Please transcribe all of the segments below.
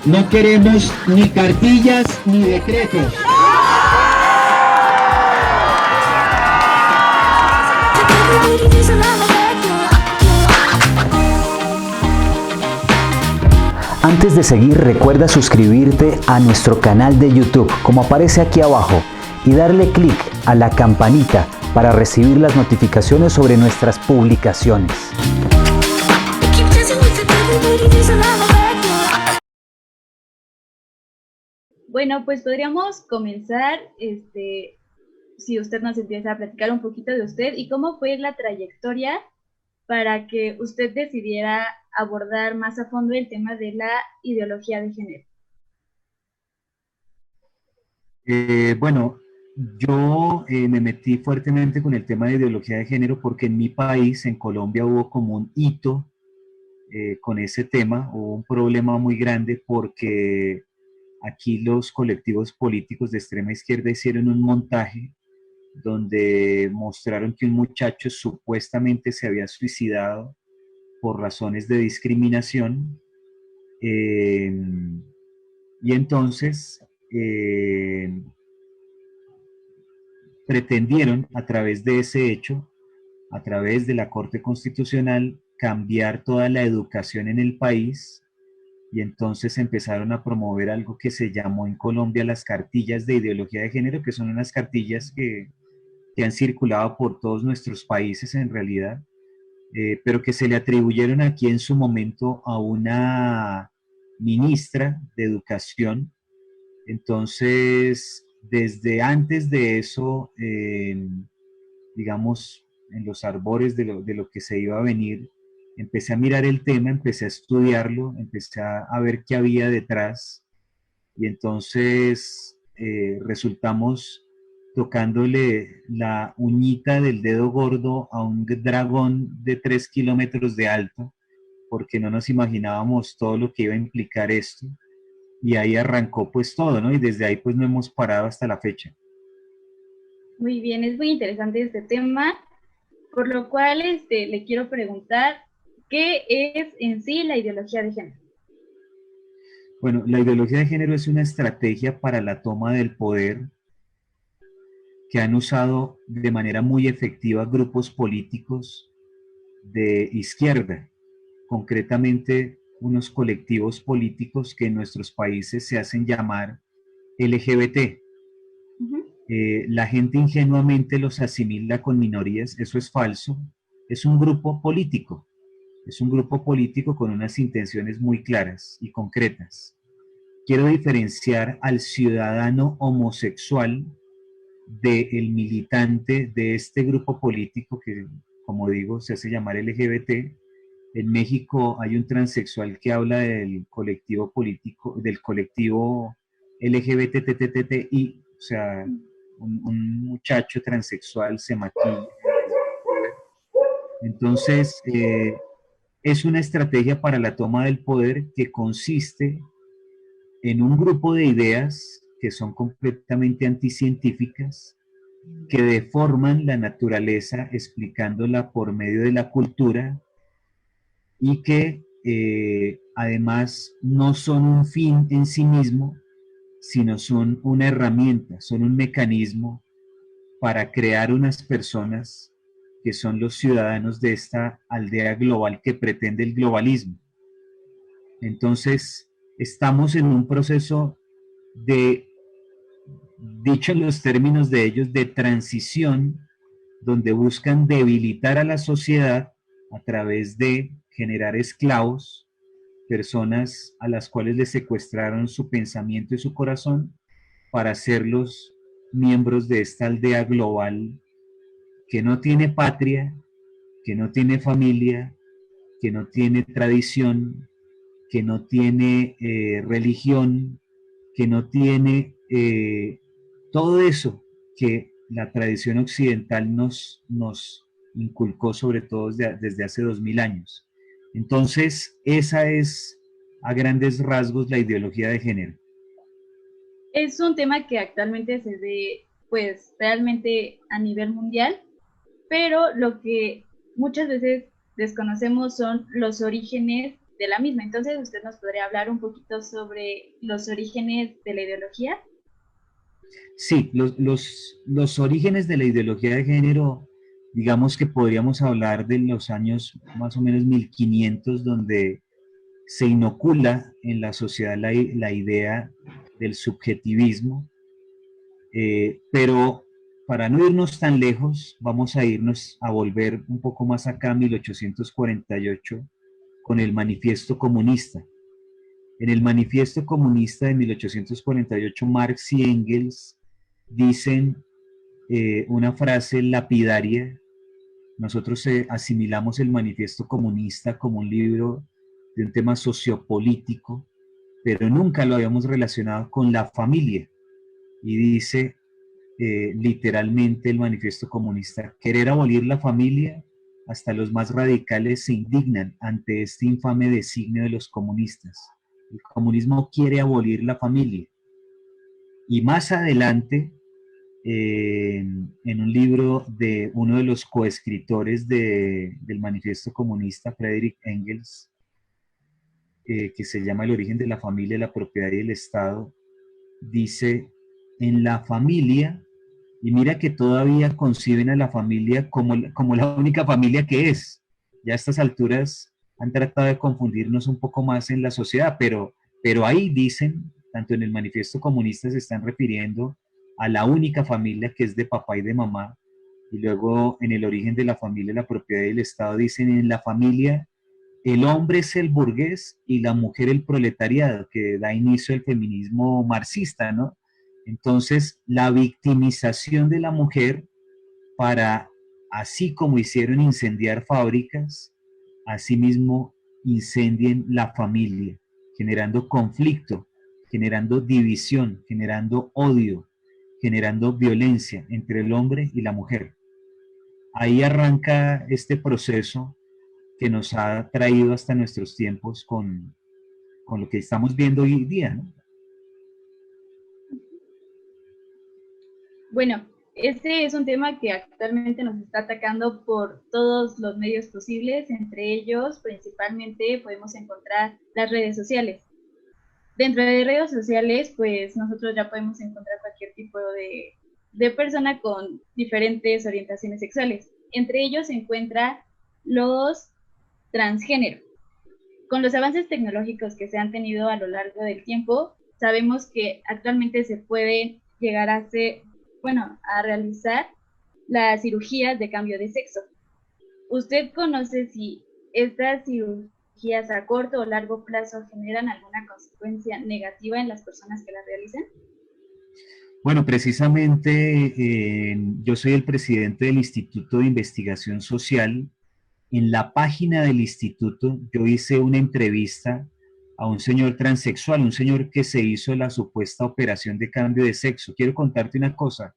No queremos ni cartillas ni decretos. Antes de seguir, recuerda suscribirte a nuestro canal de YouTube, como aparece aquí abajo, y darle clic a la campanita para recibir las notificaciones sobre nuestras publicaciones. Bueno, pues podríamos comenzar, si usted nos empieza a platicar un poquito de usted y cómo fue la trayectoria para que usted decidiera abordar más a fondo el tema de la ideología de género. Bueno, yo me metí fuertemente con el tema de ideología de género porque en mi país, en Colombia, hubo como un hito con ese tema, hubo un problema muy grande porque aquí los colectivos políticos de extrema izquierda hicieron un montaje donde mostraron que un muchacho supuestamente se había suicidado por razones de discriminación, eh, y entonces pretendieron a través de ese hecho, a través de la Corte Constitucional, cambiar toda la educación en el país, y entonces empezaron a promover algo que se llamó en Colombia las cartillas de ideología de género, que son unas cartillas que han circulado por todos nuestros países en realidad, pero que se le atribuyeron aquí en su momento a una ministra de Educación. Entonces, desde antes de eso, digamos, en los arbores de lo que se iba a venir, empecé a mirar el tema, empecé a estudiarlo, empecé a ver qué había detrás, y entonces resultamos tocándole la uñita del dedo gordo a un dragón de 3 kilómetros de alto, porque no nos imaginábamos todo lo que iba a implicar esto, y ahí arrancó pues todo, ¿no? Y desde ahí pues no hemos parado hasta la fecha. Muy bien, es muy interesante este tema, por lo cual le quiero preguntar, ¿qué es en sí la ideología de género? Bueno, la ideología de género es una estrategia para la toma del poder que han usado de manera muy efectiva grupos políticos de izquierda, concretamente unos colectivos políticos que en nuestros países se hacen llamar LGBT. La gente ingenuamente los asimila con minorías, eso es falso, es un grupo político, es un grupo político con unas intenciones muy claras y concretas. Quiero diferenciar al ciudadano homosexual del militante de este grupo político que, como digo, se hace llamar LGBT. En México hay un transexual que habla del colectivo político, del colectivo LGBTTTI, o sea, un muchacho transexual se maquilla. Entonces, es una estrategia para la toma del poder que consiste en un grupo de ideas que son completamente anticientíficas, que deforman la naturaleza explicándola por medio de la cultura, y que además no son un fin en sí mismo, sino son una herramienta, son un mecanismo para crear unas personas que son los ciudadanos de esta aldea global que pretende el globalismo. Entonces, estamos en un proceso de, dicho en los términos de ellos, de transición, donde buscan debilitar a la sociedad a través de generar esclavos, personas a las cuales les secuestraron su pensamiento y su corazón para hacerlos miembros de esta aldea global que no tiene patria, que no tiene familia, que no tiene tradición, que no tiene religión, que no tiene todo eso que la tradición occidental nos inculcó, sobre todo desde hace 2000 años. Entonces, esa es a grandes rasgos la ideología de género. Es un tema que actualmente se ve, pues, realmente a nivel mundial, pero lo que muchas veces desconocemos son los orígenes de la misma. Entonces, ¿usted nos podría hablar un poquito sobre los orígenes de la ideología? Sí, los orígenes de la ideología de género, digamos que podríamos hablar de los años más o menos 1500, donde se inocula en la sociedad la idea del subjetivismo, pero para no irnos tan lejos, vamos a irnos a volver un poco más acá, 1848, con el Manifiesto Comunista. En el Manifiesto Comunista de 1848, Marx y Engels dicen una frase lapidaria. Nosotros asimilamos el Manifiesto Comunista como un libro de un tema sociopolítico, pero nunca lo habíamos relacionado con la familia. Y dice literalmente el Manifiesto Comunista: querer abolir la familia, hasta los más radicales se indignan ante este infame designio de los comunistas. El comunismo quiere abolir la familia. Y más adelante, en un libro de uno de los coescritores del Manifiesto Comunista, Friedrich Engels, que se llama El origen de la familia, la propiedad y el Estado, dice: en la familia, y mira que todavía conciben a la familia como la única familia que es. Ya a estas alturas han tratado de confundirnos un poco más en la sociedad, pero ahí dicen, tanto en el Manifiesto Comunista se están refiriendo a la única familia que es de papá y de mamá, y luego en el origen de la familia, la propiedad y el Estado dicen: en la familia el hombre es el burgués y la mujer el proletariado, que da inicio al feminismo marxista, ¿no? Entonces, la victimización de la mujer para, así como hicieron incendiar fábricas, asimismo incendien la familia, generando conflicto, generando división, generando odio, generando violencia entre el hombre y la mujer. Ahí arranca este proceso que nos ha traído hasta nuestros tiempos con lo que estamos viendo hoy día, ¿no? Bueno, este es un tema que actualmente nos está atacando por todos los medios posibles. Entre ellos, principalmente, podemos encontrar las redes sociales. Dentro de redes sociales, pues nosotros ya podemos encontrar cualquier tipo de persona con diferentes orientaciones sexuales. Entre ellos se encuentra los transgénero. Con los avances tecnológicos que se han tenido a lo largo del tiempo, sabemos que actualmente se puede llegar a realizar las cirugías de cambio de sexo. ¿Usted conoce si estas cirugías a corto o largo plazo generan alguna consecuencia negativa en las personas que las realizan? Bueno, precisamente yo soy el presidente del Instituto de Investigación Social. En la página del instituto yo hice una entrevista a un señor transexual, un señor que se hizo la supuesta operación de cambio de sexo. Quiero contarte una cosa,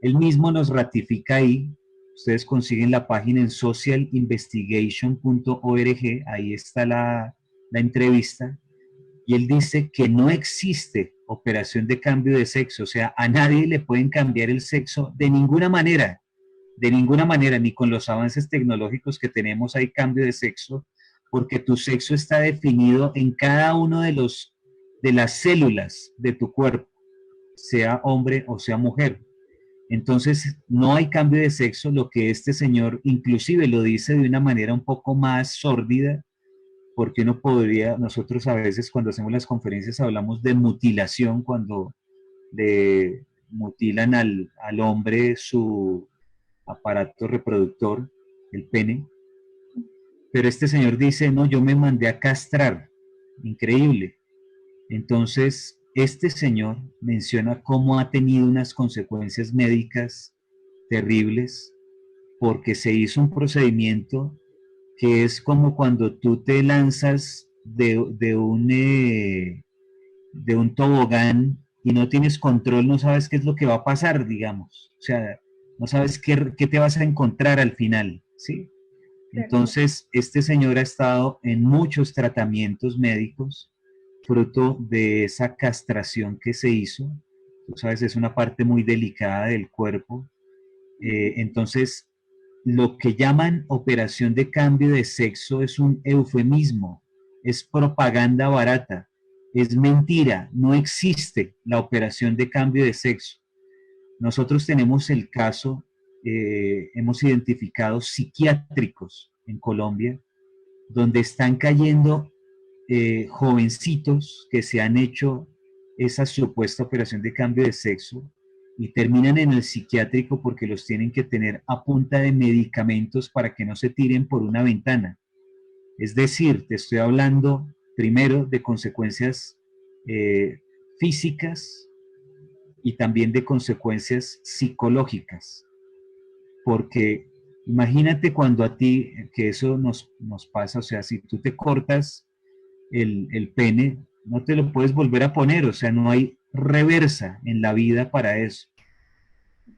él mismo nos ratifica ahí. Ustedes consiguen la página en socialinvestigation.org, ahí está la entrevista, y él dice que no existe operación de cambio de sexo, o sea, a nadie le pueden cambiar el sexo de ninguna manera, ni con los avances tecnológicos que tenemos hay cambio de sexo, porque tu sexo está definido en cada uno de las células de tu cuerpo, sea hombre o sea mujer. Entonces, no hay cambio de sexo. Lo que este señor inclusive lo dice de una manera un poco más sórdida, porque nosotros a veces cuando hacemos las conferencias hablamos de mutilación, cuando le mutilan al hombre su aparato reproductor, el pene, pero este señor dice: no, yo me mandé a castrar. Increíble. Entonces, este señor menciona cómo ha tenido unas consecuencias médicas terribles porque se hizo un procedimiento que es como cuando tú te lanzas de un tobogán y no tienes control, no sabes qué es lo que va a pasar, digamos. O sea, no sabes qué te vas a encontrar al final, ¿sí? Entonces, este señor ha estado en muchos tratamientos médicos, fruto de esa castración que se hizo. Tú sabes, es una parte muy delicada del cuerpo. Entonces, lo que llaman operación de cambio de sexo es un eufemismo. es propaganda barata, es mentira, no existe la operación de cambio de sexo. Nosotros tenemos el caso, hemos identificado psiquiátricos en Colombia, donde están cayendo jovencitos que se han hecho esa supuesta operación de cambio de sexo y terminan en el psiquiátrico porque los tienen que tener a punta de medicamentos para que no se tiren por una ventana. Es decir, te estoy hablando primero de consecuencias físicas y también de consecuencias psicológicas, porque imagínate cuando a ti, que eso nos pasa, o sea, si tú te cortas el pene, no te lo puedes volver a poner, o sea, no hay reversa en la vida para eso.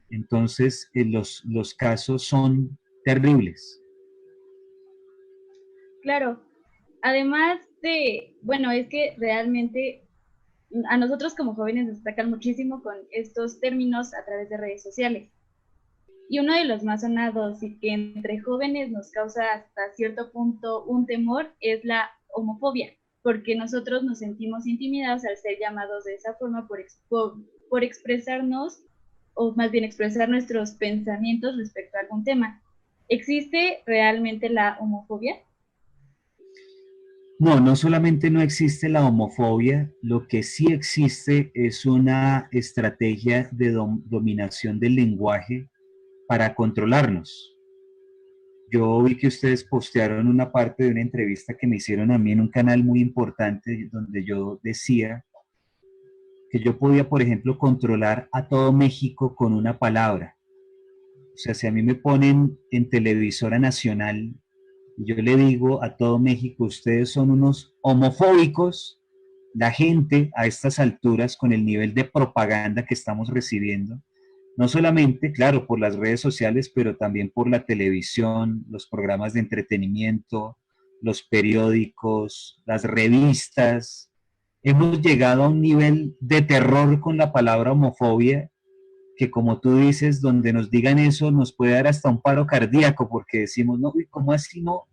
Entonces, los casos son terribles. Claro, además de, bueno, es que realmente a nosotros como jóvenes nos atacan muchísimo con estos términos a través de redes sociales. Y uno de los más sonados y que entre jóvenes nos causa hasta cierto punto un temor es la homofobia, porque nosotros nos sentimos intimidados al ser llamados de esa forma por expresarnos, o más bien expresar nuestros pensamientos respecto a algún tema. ¿Existe realmente la homofobia? No, no solamente no existe la homofobia, lo que sí existe es una estrategia de dominación del lenguaje para controlarnos. Yo vi que ustedes postearon una parte de una entrevista que me hicieron a mí en un canal muy importante donde yo decía que yo podía, por ejemplo, controlar a todo México con una palabra. O sea, si a mí me ponen en televisora nacional y yo le digo a todo México, ustedes son unos homofóbicos, la gente a estas alturas, con el nivel de propaganda que estamos recibiendo, no solamente, claro, por las redes sociales, pero también por la televisión, los programas de entretenimiento, los periódicos, las revistas. Hemos llegado a un nivel de terror con la palabra homofobia que, como tú dices, donde nos digan eso nos puede dar hasta un paro cardíaco porque decimos, no, ¿cómo así no?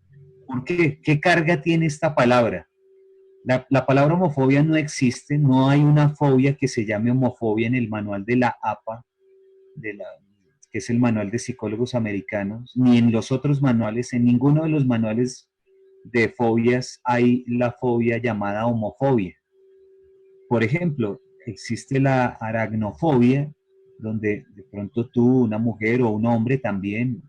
¿Por qué? ¿Qué carga tiene esta palabra? La palabra homofobia no existe, no hay una fobia que se llame homofobia en el manual de la APA, que es el manual de psicólogos americanos, ni en los otros manuales, en ninguno de los manuales de fobias hay la fobia llamada homofobia. Por ejemplo, existe la aracnofobia, donde de pronto tú, una mujer o un hombre también,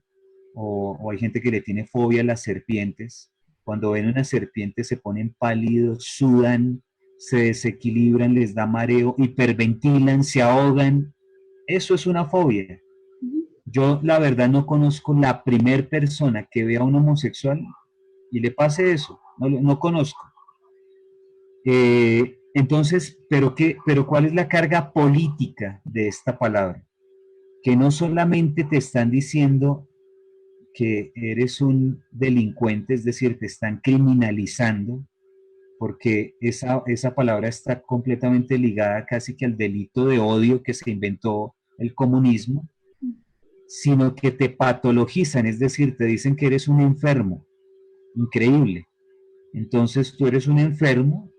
o hay gente que le tiene fobia a las serpientes. Cuando ven una serpiente se ponen pálidos, sudan, se desequilibran, les da mareo, hiperventilan, se ahogan. Eso es una fobia. Yo la verdad no conozco la primer persona que vea a un homosexual y le pase eso. No conozco. Entonces, pero ¿cuál es la carga política de esta palabra? Que no solamente te están diciendo que eres un delincuente, es decir, te están criminalizando, porque esa palabra está completamente ligada casi que al delito de odio que se inventó el comunismo, sino que te patologizan, es decir, te dicen que eres un enfermo, increíble. Entonces tú eres un enfermo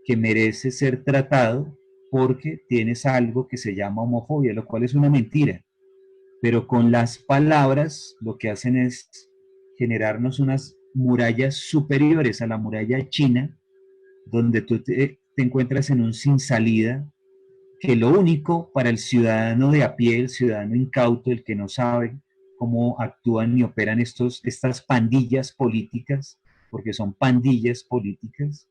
que merece ser tratado porque tienes algo que se llama homofobia, lo cual es una mentira. Pero con las palabras lo que hacen es generarnos unas murallas superiores a la muralla china, donde tú te encuentras en un sin salida, que lo único para el ciudadano de a pie, el ciudadano incauto, el que no sabe cómo actúan y operan estas pandillas políticas, porque son pandillas políticas,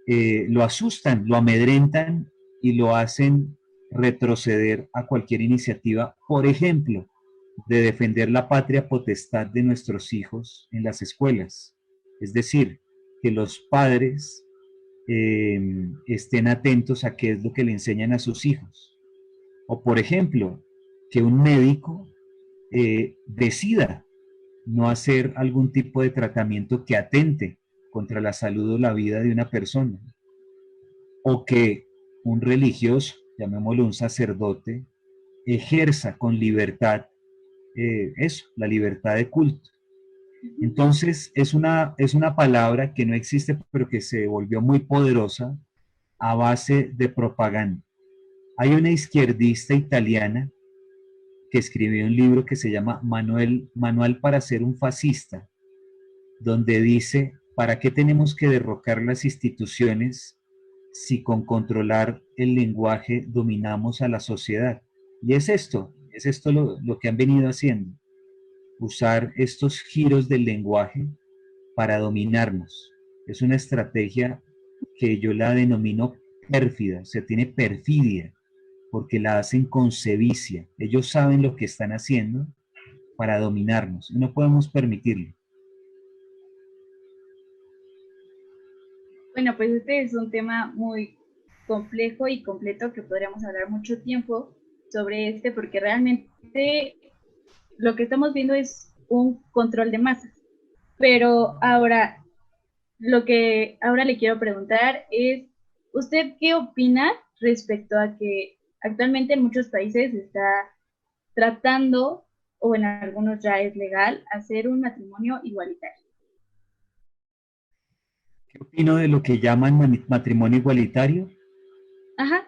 lo asustan, lo amedrentan y lo hacen retroceder a cualquier iniciativa, por ejemplo, de defender la patria potestad de nuestros hijos en las escuelas. Es decir, que los padres estén atentos a qué es lo que le enseñan a sus hijos. O, por ejemplo, que un médico decida no hacer algún tipo de tratamiento que atente contra la salud o la vida de una persona. O que un religioso, llamémoslo un sacerdote, ejerza con libertad la libertad de culto. Entonces, es una palabra que no existe, pero que se volvió muy poderosa a base de propaganda. Hay una izquierdista italiana que escribió un libro que se llama Manual para ser un fascista, donde dice, ¿para qué tenemos que derrocar las instituciones si con controlar el lenguaje dominamos a la sociedad? Y es esto lo que han venido haciendo, usar estos giros del lenguaje para dominarnos. Es una estrategia que yo la denomino pérfida, o sea, tiene perfidia, porque la hacen con sevicia. Ellos saben lo que están haciendo para dominarnos y no podemos permitirlo. Bueno, pues este es un tema muy complejo y completo que podríamos hablar mucho tiempo sobre este, porque realmente lo que estamos viendo es un control de masas. Pero ahora, lo que ahora le quiero preguntar es, ¿usted qué opina respecto a que actualmente en muchos países se está tratando, o en algunos ya es legal, hacer un matrimonio igualitario? ¿Qué opino de lo que llaman matrimonio igualitario? Ajá.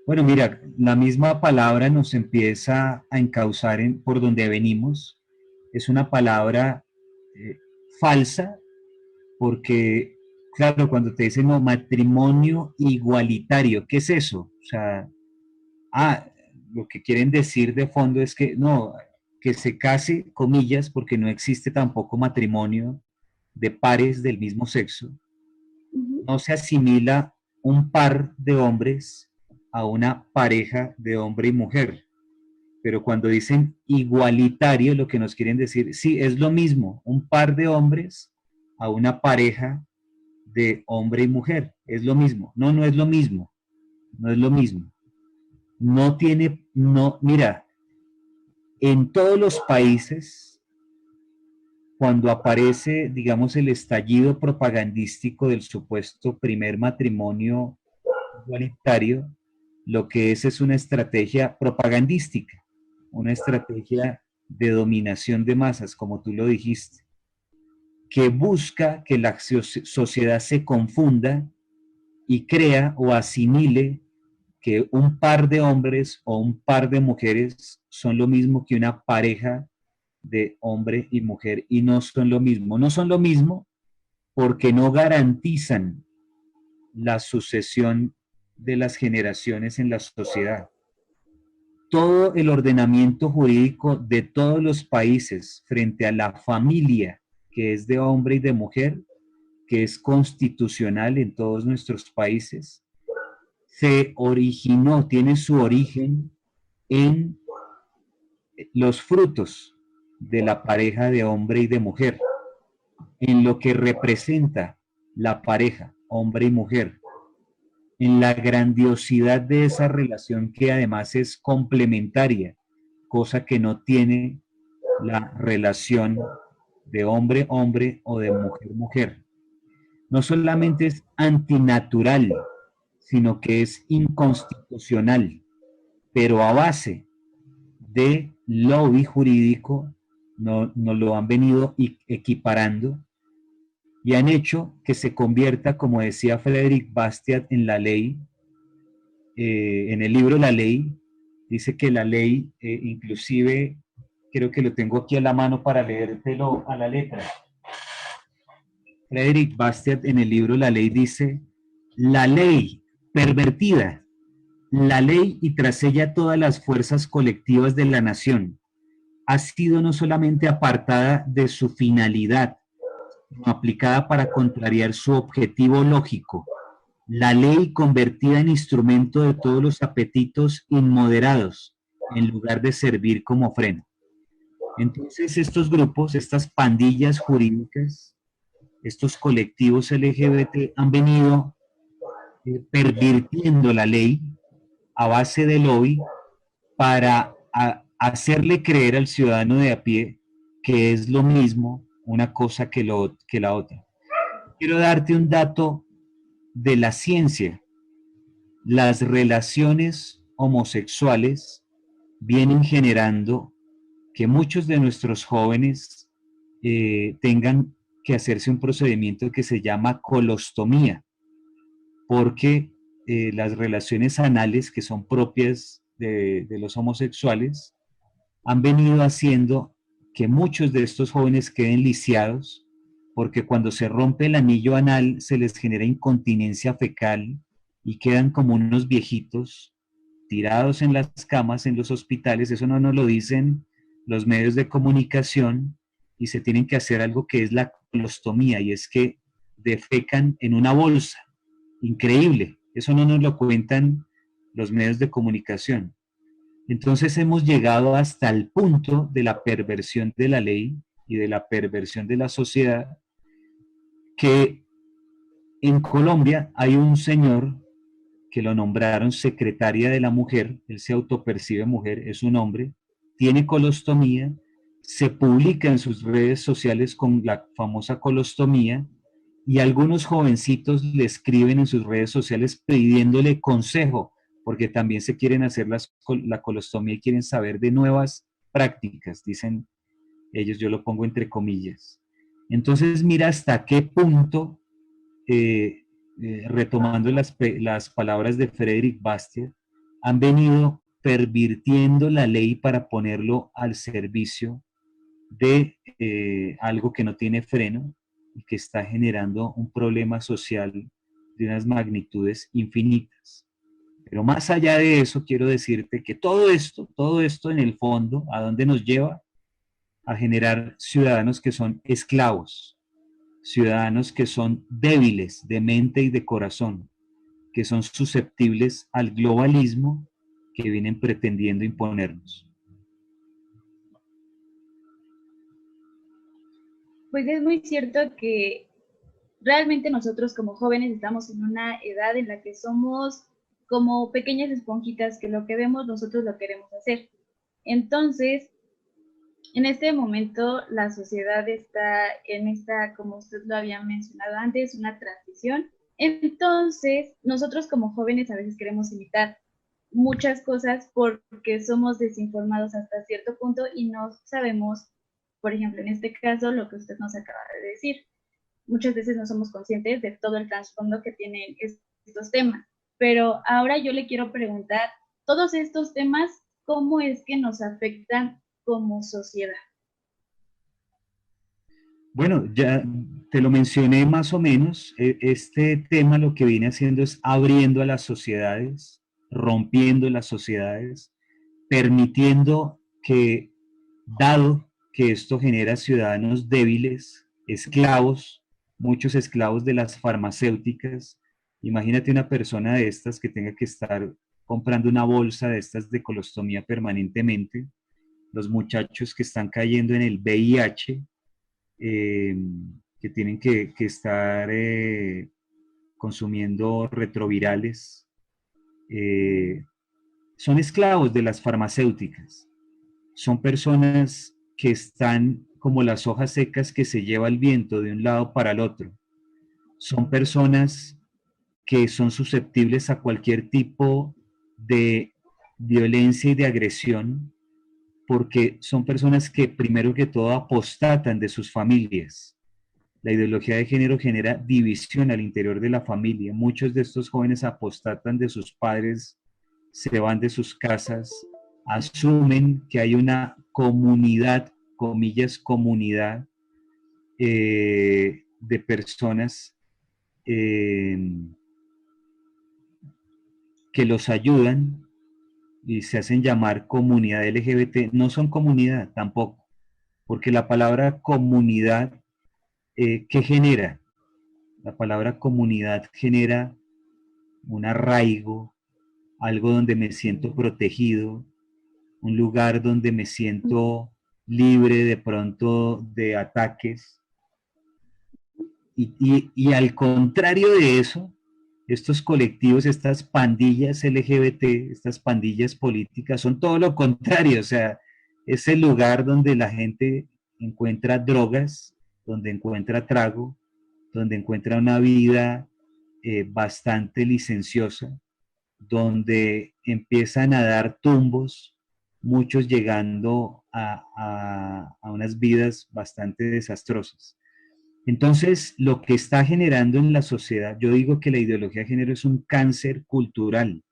Bueno, mira, la misma palabra nos empieza a encauzar por donde venimos. Es una palabra eh, falsa porque, claro, cuando te dicen no, matrimonio igualitario, ¿qué es eso? O sea, lo que quieren decir de fondo es que no, que se case, comillas, porque no existe tampoco matrimonio de pares del mismo sexo. Uh-huh. No se asimila un par de hombres a una pareja de hombre y mujer. Pero cuando dicen igualitario, lo que nos quieren decir, sí, es lo mismo, un par de hombres a una pareja de hombre y mujer, es lo mismo. No, no es lo mismo, no es lo mismo. No tiene, no, mira, en todos los países, cuando aparece, digamos, el estallido propagandístico del supuesto primer matrimonio igualitario, lo que es una estrategia propagandística, una estrategia de dominación de masas, como tú lo dijiste, que busca que la sociedad se confunda y crea o asimile que un par de hombres o un par de mujeres son lo mismo que una pareja de hombre y mujer, y no son lo mismo. No son lo mismo porque no garantizan la sucesión de las generaciones en la sociedad. Todo el ordenamiento jurídico de todos los países frente a la familia, que es de hombre y de mujer, que es constitucional en todos nuestros países, se originó, tiene su origen en los frutos de la pareja de hombre y de mujer, en lo que representa la pareja, hombre y mujer, en la grandiosidad de esa relación que además es complementaria, cosa que no tiene la relación de hombre-hombre o de mujer-mujer. No solamente es antinatural, sino que es inconstitucional, pero a base de lobby jurídico no lo han venido equiparando y han hecho que se convierta, como decía Frédéric Bastiat en la ley, en el libro La Ley, dice que la ley, inclusive, creo que lo tengo aquí a la mano para leértelo a la letra. Frédéric Bastiat en el libro La Ley dice, la ley pervertida, la ley y tras ella todas las fuerzas colectivas de la nación, ha sido no solamente apartada de su finalidad, sino aplicada para contrariar su objetivo lógico, la ley convertida en instrumento de todos los apetitos inmoderados, en lugar de servir como freno. Entonces estos grupos, estas pandillas jurídicas, estos colectivos LGBT han venido pervirtiendo la ley a base de lobby para hacerle creer al ciudadano de a pie que es lo mismo una cosa que la otra. Quiero darte un dato de la ciencia. Las relaciones homosexuales vienen generando que muchos de nuestros jóvenes tengan que hacerse un procedimiento que se llama colostomía, porque las relaciones anales, que son propias de los homosexuales, han venido haciendo que muchos de estos jóvenes queden lisiados, porque cuando se rompe el anillo anal se les genera incontinencia fecal y quedan como unos viejitos tirados en las camas en los hospitales. Eso no nos lo dicen los medios de comunicación, y se tienen que hacer algo que es la colostomía, y es que defecan en una bolsa. Increíble, eso no nos lo cuentan los medios de comunicación. Entonces hemos llegado hasta el punto de la perversión de la ley y de la perversión de la sociedad, que en Colombia hay un señor que lo nombraron secretaria de la mujer. Él se autopercibe mujer, es un hombre, tiene colostomía, se publica en sus redes sociales con la famosa colostomía, y algunos jovencitos le escriben en sus redes sociales pidiéndole consejo, porque también se quieren hacer la colostomía y quieren saber de nuevas prácticas, dicen ellos, yo lo pongo entre comillas. Entonces mira hasta qué punto, retomando las palabras de Frederick Bastiat, han venido pervirtiendo la ley para ponerlo al servicio de algo que no tiene freno y que está generando un problema social de unas magnitudes infinitas. Pero más allá de eso, quiero decirte que todo esto en el fondo, ¿a dónde nos lleva? A generar ciudadanos que son esclavos, ciudadanos que son débiles de mente y de corazón, que son susceptibles al globalismo que vienen pretendiendo imponernos. Pues es muy cierto que realmente nosotros como jóvenes estamos en una edad en la que somos como pequeñas esponjitas, que lo que vemos nosotros lo queremos hacer. Entonces, en este momento la sociedad está en esta, como usted lo había mencionado antes, una transición. Entonces, nosotros como jóvenes a veces queremos imitar muchas cosas porque somos desinformados hasta cierto punto y no sabemos, por ejemplo, en este caso, lo que usted nos acaba de decir. Muchas veces no somos conscientes de todo el trasfondo que tienen estos temas. Pero ahora yo le quiero preguntar, todos estos temas, ¿cómo es que nos afectan como sociedad? Bueno, ya te lo mencioné más o menos. Este tema lo que viene haciendo es abriendo a las sociedades, rompiendo las sociedades, permitiendo que, dado que esto genera ciudadanos débiles, esclavos, muchos esclavos de las farmacéuticas. Imagínate una persona de estas que tenga que estar comprando una bolsa de estas de colostomía permanentemente, los muchachos que están cayendo en el VIH, que tienen que estar consumiendo retrovirales, son esclavos de las farmacéuticas, son personas que están como las hojas secas que se lleva el viento de un lado para el otro, son personas que son susceptibles a cualquier tipo de violencia y de agresión, porque son personas que primero que todo apostatan de sus familias. La ideología de género genera división al interior de la familia. Muchos de estos jóvenes apostatan de sus padres, se van de sus casas, asumen que hay una comunidad, comillas, comunidad de personas que los ayudan y se hacen llamar comunidad LGBT. No son comunidad tampoco, porque la palabra comunidad, ¿qué genera? La palabra comunidad genera un arraigo, algo donde me siento protegido, un lugar donde me siento libre de pronto de ataques. Y al contrario de eso, estos colectivos, estas pandillas LGBT, estas pandillas políticas, son todo lo contrario. O sea, es el lugar donde la gente encuentra drogas, donde encuentra trago, donde encuentra una vida bastante licenciosa, donde empiezan a dar tumbos muchos llegando a unas vidas bastante desastrosas. Entonces, lo que está generando en la sociedad, yo digo que la ideología de género es un cáncer cultural,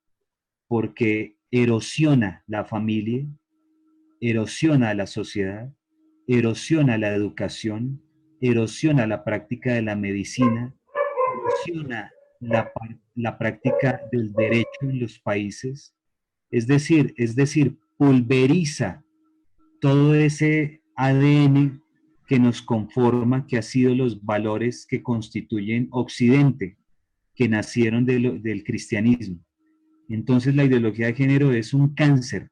porque erosiona la familia, erosiona la sociedad, erosiona la educación, erosiona la práctica de la medicina, erosiona la práctica del derecho en los países, es decir, pulveriza todo ese ADN que nos conforma, que ha sido los valores que constituyen Occidente, que nacieron del cristianismo. Entonces la ideología de género es un cáncer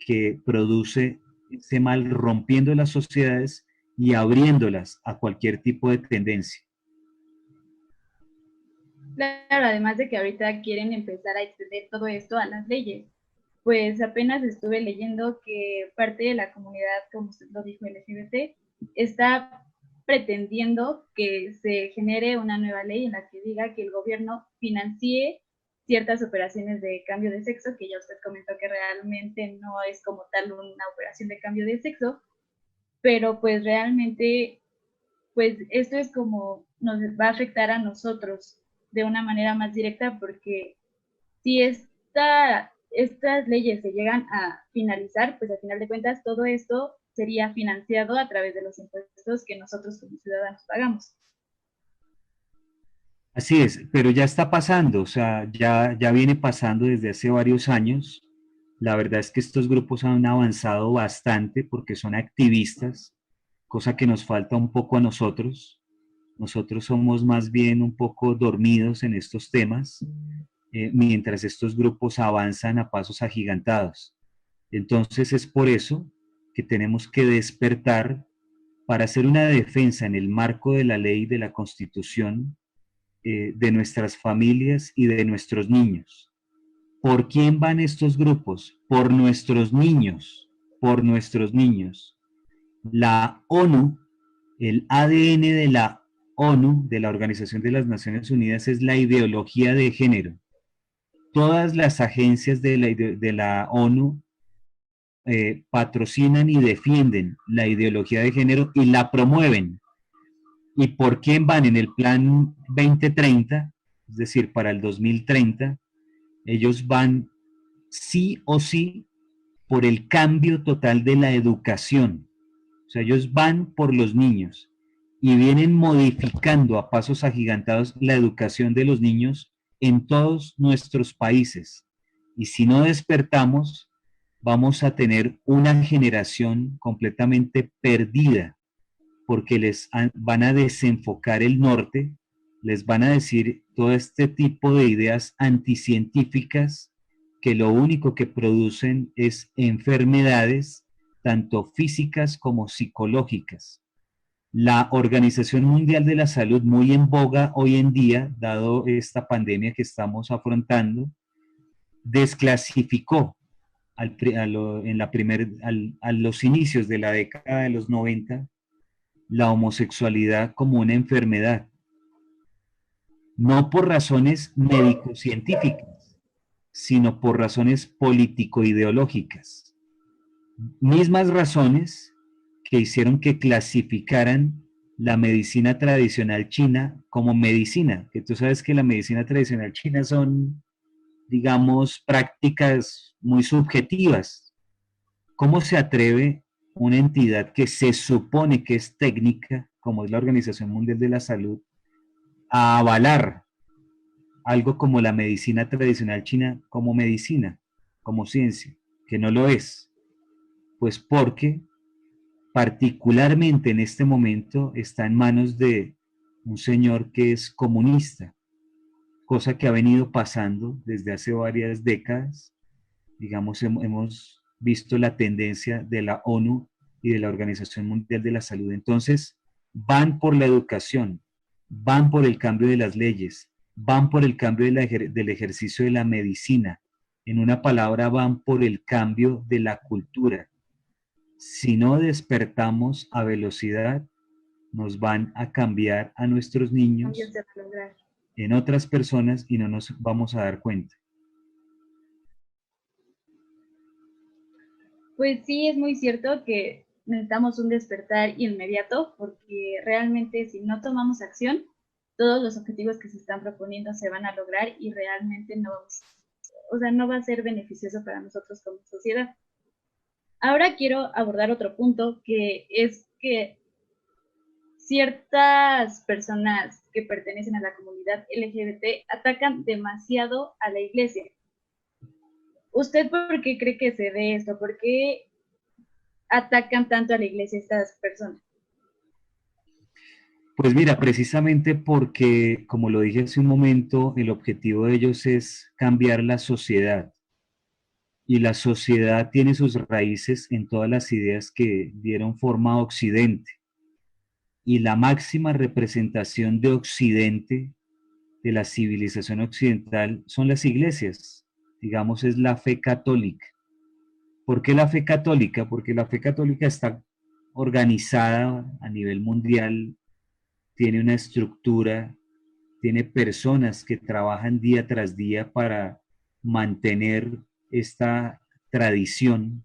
que produce ese mal rompiendo las sociedades y abriéndolas a cualquier tipo de tendencia. Claro, además de que ahorita quieren empezar a extender todo esto a las leyes. Pues apenas estuve leyendo que parte de la comunidad, como usted lo dijo, LGBT, está pretendiendo que se genere una nueva ley en la que diga que el gobierno financie ciertas operaciones de cambio de sexo, que ya usted comentó que realmente no es como tal una operación de cambio de sexo, pero pues realmente, pues esto es como nos va a afectar a nosotros de una manera más directa, porque si estas leyes se llegan a finalizar, pues al final de cuentas todo esto sería financiado a través de los impuestos que nosotros como ciudadanos pagamos. Así es, pero ya está pasando, o sea, ya viene pasando desde hace varios años. La verdad es que estos grupos han avanzado bastante porque son activistas, cosa que nos falta un poco a nosotros. Nosotros somos más bien un poco dormidos en estos temas, mientras estos grupos avanzan a pasos agigantados. Entonces es por eso que tenemos que despertar para hacer una defensa en el marco de la ley de la Constitución, de nuestras familias y de nuestros niños. ¿Por quién van estos grupos? Por nuestros niños, por nuestros niños. La ONU, el ADN de la ONU, de la Organización de las Naciones Unidas, es la ideología de género. Todas las agencias de la ONU patrocinan y defienden la ideología de género y la promueven. ¿Y por quién van en el plan 2030? Es decir, para el 2030, ellos van sí o sí por el cambio total de la educación. O sea, ellos van por los niños y vienen modificando a pasos agigantados la educación de los niños en todos nuestros países. Y si no despertamos, vamos a tener una generación completamente perdida, porque van a desenfocar el norte, les van a decir todo este tipo de ideas anticientíficas que lo único que producen es enfermedades, tanto físicas como psicológicas. La Organización Mundial de la Salud, muy en boga hoy en día, dado esta pandemia que estamos afrontando, desclasificó a los inicios de la década de los 90 la homosexualidad como una enfermedad, no por razones médico-científicas, sino por razones político-ideológicas. Mismas razones que hicieron que clasificaran la medicina tradicional china como medicina, que tú sabes que la medicina tradicional china son, digamos, prácticas muy subjetivas. ¿Cómo se atreve una entidad que se supone que es técnica, como es la Organización Mundial de la Salud, a avalar algo como la medicina tradicional china como medicina, como ciencia, que no lo es? Pues porque particularmente en este momento está en manos de un señor que es comunista, cosa que ha venido pasando desde hace varias décadas. Digamos, hemos visto la tendencia de la ONU y de la Organización Mundial de la Salud. Entonces, van por la educación, van por el cambio de las leyes, van por el cambio del ejercicio de la medicina. En una palabra, van por el cambio de la cultura. Si no despertamos a velocidad, nos van a cambiar a nuestros niños en otras personas y no nos vamos a dar cuenta. Pues sí, es muy cierto que necesitamos un despertar inmediato porque realmente si no tomamos acción, todos los objetivos que se están proponiendo se van a lograr y realmente no vamos, o sea, no va a ser beneficioso para nosotros como sociedad. Ahora quiero abordar otro punto que es que ciertas personas que pertenecen a la comunidad LGBT atacan demasiado a la iglesia. ¿Usted por qué cree que se dé esto? ¿Por qué atacan tanto a la iglesia estas personas? Pues mira, precisamente porque, como lo dije hace un momento, el objetivo de ellos es cambiar la sociedad. Y la sociedad tiene sus raíces en todas las ideas que dieron forma a Occidente. Y la máxima representación de Occidente, de la civilización occidental, son las iglesias. Digamos, es la fe católica. ¿Por qué la fe católica? Porque la fe católica está organizada a nivel mundial, tiene una estructura, tiene personas que trabajan día tras día para mantener esta tradición.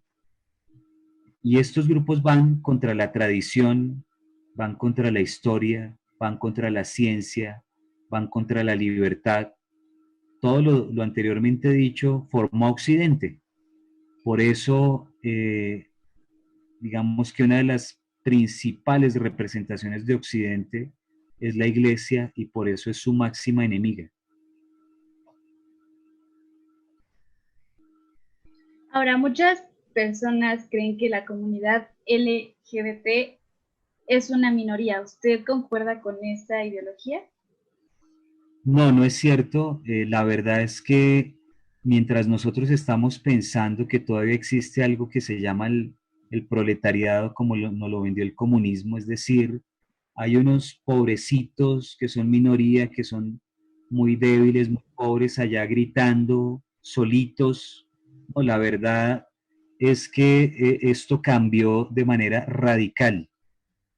Y estos grupos van contra la tradición, van contra la historia, van contra la ciencia, van contra la libertad. Todo lo anteriormente dicho formó Occidente. Por eso, digamos que una de las principales representaciones de Occidente es la iglesia y por eso es su máxima enemiga. Ahora, muchas personas creen que la comunidad LGBT es una minoría. ¿Usted concuerda con esa ideología? No, no es cierto. La verdad es que mientras nosotros estamos pensando que todavía existe algo que se llama el proletariado, como nos lo vendió el comunismo, es decir, hay unos pobrecitos que son minoría, que son muy débiles, muy pobres, allá gritando, solitos. No, la verdad es que esto cambió de manera radical.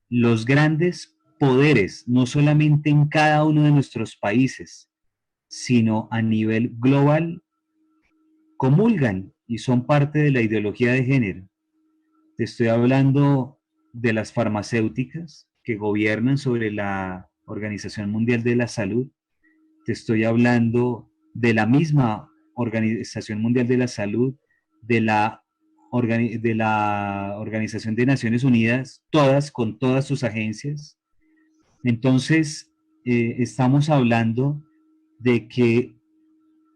Los grandes poderes, no solamente en cada uno de nuestros países, sino a nivel global, comulgan y son parte de la ideología de género. Te estoy hablando de las farmacéuticas que gobiernan sobre la Organización Mundial de la Salud. Te estoy hablando de la misma Organización Mundial de la Salud, de la, de la Organización de Naciones Unidas, todas con todas sus agencias. Entonces, estamos hablando de que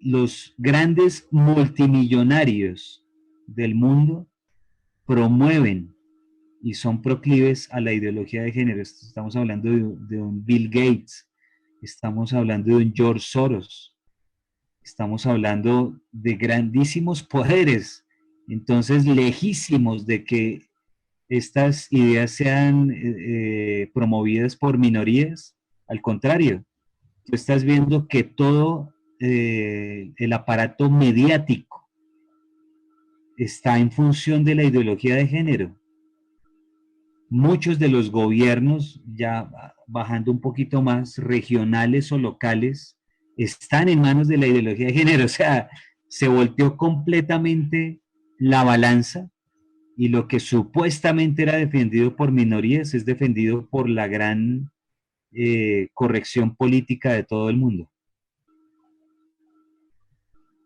los grandes multimillonarios del mundo promueven y son proclives a la ideología de género. Estamos hablando de un Bill Gates, estamos hablando de un George Soros, estamos hablando de grandísimos poderes, entonces lejísimos de que estas ideas sean promovidas por minorías. Al contrario, tú estás viendo que todo el aparato mediático está en función de la ideología de género. Muchos de los gobiernos, ya bajando un poquito más, regionales o locales, están en manos de la ideología de género. O sea, se volteó completamente la balanza y lo que supuestamente era defendido por minorías es defendido por la gran corrección política de todo el mundo.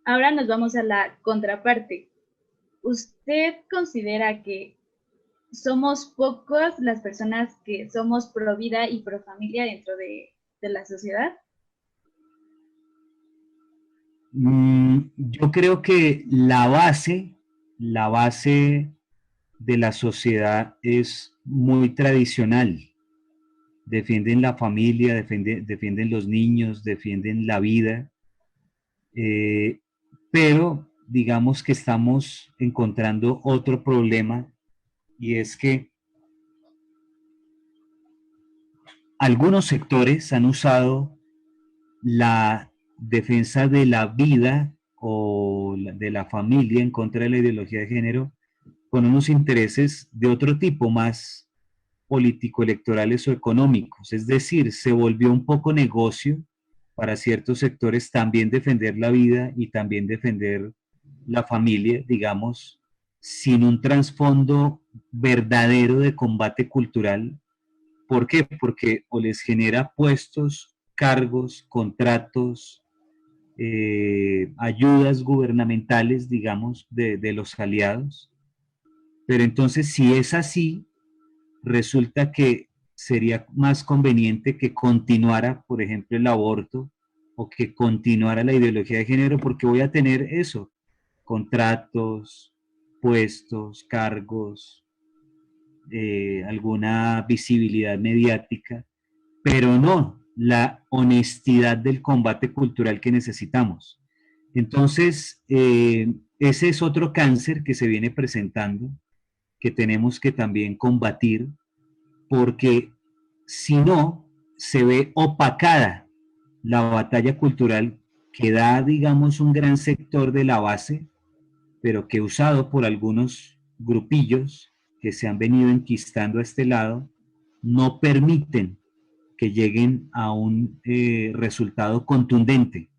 Ahora nos vamos a la contraparte. ¿Usted considera que somos pocas las personas que somos pro vida y pro familia dentro de la sociedad? Yo creo que la base de la sociedad es muy tradicional. Defienden la familia, defienden los niños, defienden la vida, pero digamos que estamos encontrando otro problema y es que algunos sectores han usado la defensa de la vida o de la familia en contra de la ideología de género con unos intereses de otro tipo, más político-electorales o económicos. Es decir, se volvió un poco negocio para ciertos sectores también defender la vida y también defender la familia, digamos, sin un trasfondo verdadero de combate cultural. ¿Por qué? Porque o les genera puestos, cargos, contratos, ayudas gubernamentales, digamos, de los aliados. Pero entonces, si es así, resulta que sería más conveniente que continuara, por ejemplo, el aborto o que continuara la ideología de género, porque voy a tener eso, contratos, puestos, cargos, alguna visibilidad mediática, pero no la honestidad del combate cultural que necesitamos. Entonces, ese es otro cáncer que se viene presentando, que tenemos que también combatir, porque si no, se ve opacada la batalla cultural que da, digamos, un gran sector de la base, pero que usado por algunos grupillos que se han venido enquistando a este lado, no permiten que lleguen a un resultado contundente.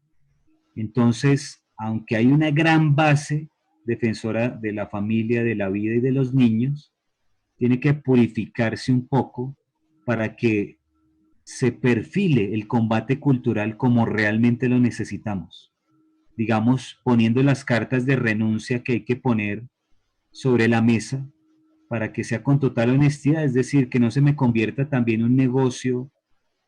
Entonces, aunque hay una gran base defensora de la familia, de la vida y de los niños, tiene que purificarse un poco para que se perfile el combate cultural como realmente lo necesitamos. Digamos, poniendo las cartas de renuncia que hay que poner sobre la mesa para que sea con total honestidad, es decir, que no se me convierta también un negocio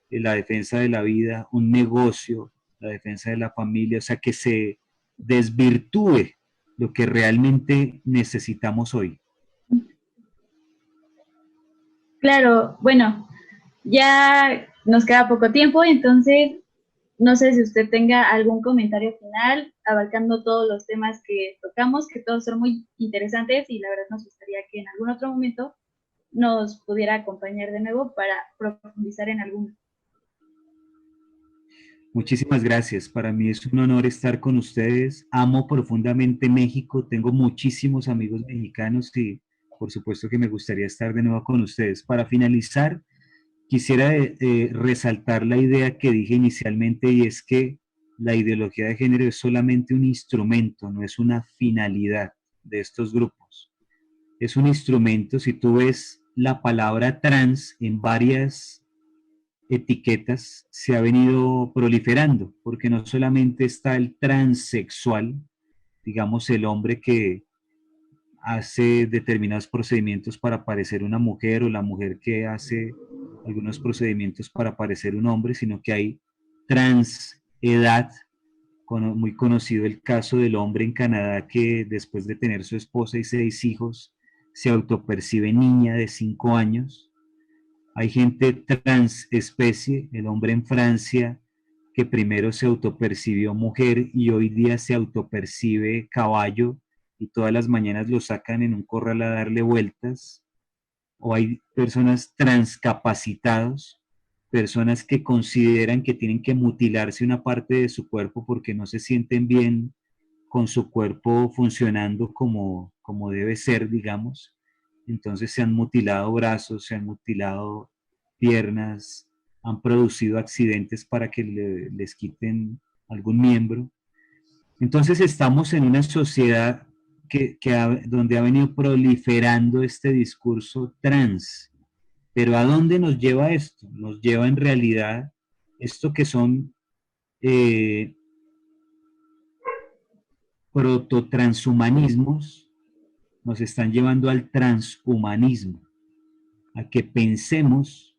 en la defensa de la vida, un negocio, la defensa de la familia, o sea, que se desvirtúe lo que realmente necesitamos hoy. Claro, bueno, ya nos queda poco tiempo, entonces no sé si usted tenga algún comentario final abarcando todos los temas que tocamos, que todos son muy interesantes y la verdad nos gustaría que en algún otro momento nos pudiera acompañar de nuevo para profundizar en alguno. Muchísimas gracias. Para mí es un honor estar con ustedes. Amo profundamente México. Tengo muchísimos amigos mexicanos y por supuesto que me gustaría estar de nuevo con ustedes. Para finalizar, quisiera resaltar la idea que dije inicialmente, y es que la ideología de género es solamente un instrumento, no es una finalidad de estos grupos. Es un instrumento. Si tú ves la palabra trans en varias etiquetas, se ha venido proliferando, porque no solamente está el transexual, digamos el hombre que hace determinados procedimientos para parecer una mujer, o la mujer que hace algunos procedimientos para parecer un hombre, sino que hay transedad, muy conocido el caso del hombre en Canadá que después de tener su esposa y 6 hijos, se autopercibe niña de 5 años. Hay gente transespecie, el hombre en Francia que primero se autopercibió mujer y hoy día se autopercibe caballo y todas las mañanas lo sacan en un corral a darle vueltas. O hay personas transcapacitados, personas que consideran que tienen que mutilarse una parte de su cuerpo porque no se sienten bien con su cuerpo funcionando como debe ser, digamos. Entonces se han mutilado brazos, se han mutilado piernas, han producido accidentes para que les quiten algún miembro. Entonces estamos en una sociedad donde ha venido proliferando este discurso trans. Pero ¿a dónde nos lleva esto? Nos lleva en realidad esto que son prototranshumanismos, nos están llevando al transhumanismo, a que pensemos,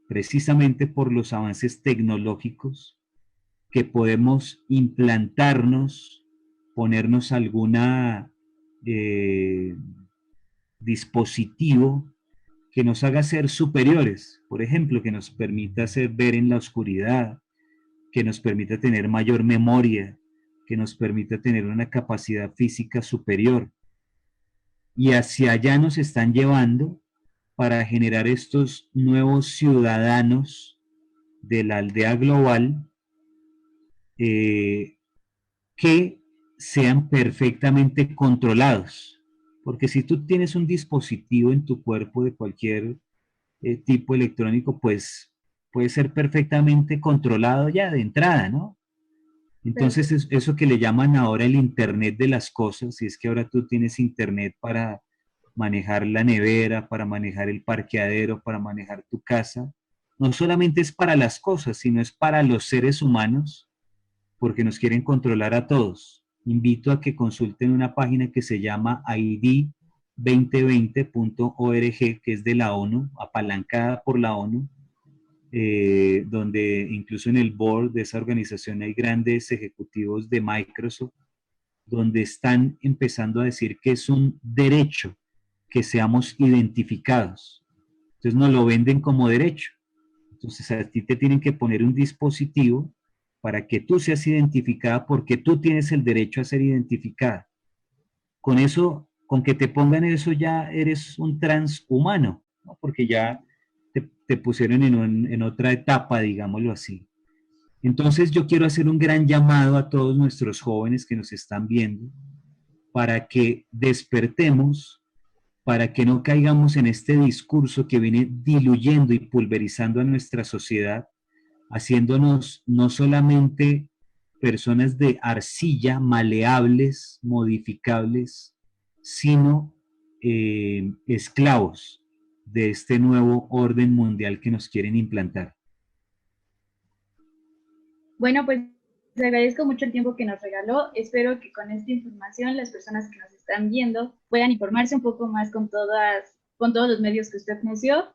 precisamente por los avances tecnológicos, que podemos implantarnos, ponernos alguna dispositivo que nos haga ser superiores, por ejemplo, que nos permita ver en la oscuridad, que nos permita tener mayor memoria, que nos permita tener una capacidad física superior. Y hacia allá nos están llevando para generar estos nuevos ciudadanos de la aldea global que sean perfectamente controlados. Porque si tú tienes un dispositivo en tu cuerpo de cualquier tipo electrónico, pues puede ser perfectamente controlado ya de entrada, ¿no? Entonces, eso que le llaman ahora el Internet de las cosas, si es que ahora tú tienes Internet para manejar la nevera, para manejar el parqueadero, para manejar tu casa, no solamente es para las cosas, sino es para los seres humanos, porque nos quieren controlar a todos. Invito a que consulten una página que se llama id2020.org, que es de la ONU, apalancada por la ONU, donde incluso en el board de esa organización hay grandes ejecutivos de Microsoft, donde están empezando a decir que es un derecho que seamos identificados. Entonces nos lo venden como derecho. Entonces a ti te tienen que poner un dispositivo para que tú seas identificada porque tú tienes el derecho a ser identificada. Con eso, con que te pongan eso ya eres un transhumano, ¿no? Porque ya te pusieron en otra etapa, digámoslo así. Entonces yo quiero hacer un gran llamado a todos nuestros jóvenes que nos están viendo para que despertemos, para que no caigamos en este discurso que viene diluyendo y pulverizando a nuestra sociedad, haciéndonos no solamente personas de arcilla, maleables, modificables, sino esclavos de este nuevo orden mundial que nos quieren implantar. Bueno, pues les agradezco mucho el tiempo que nos regaló. Espero que con esta información las personas que nos están viendo puedan informarse un poco más con todos los medios que usted anunció.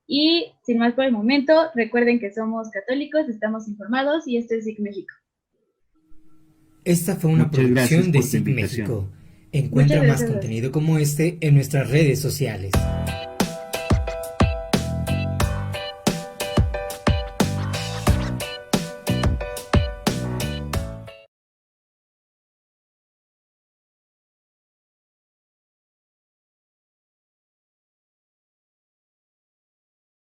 Y sin más por el momento, recuerden que somos católicos, estamos informados y esto es SIG México. Esta fue una producción de SIG México. Encuentra más contenido como este en nuestras redes sociales.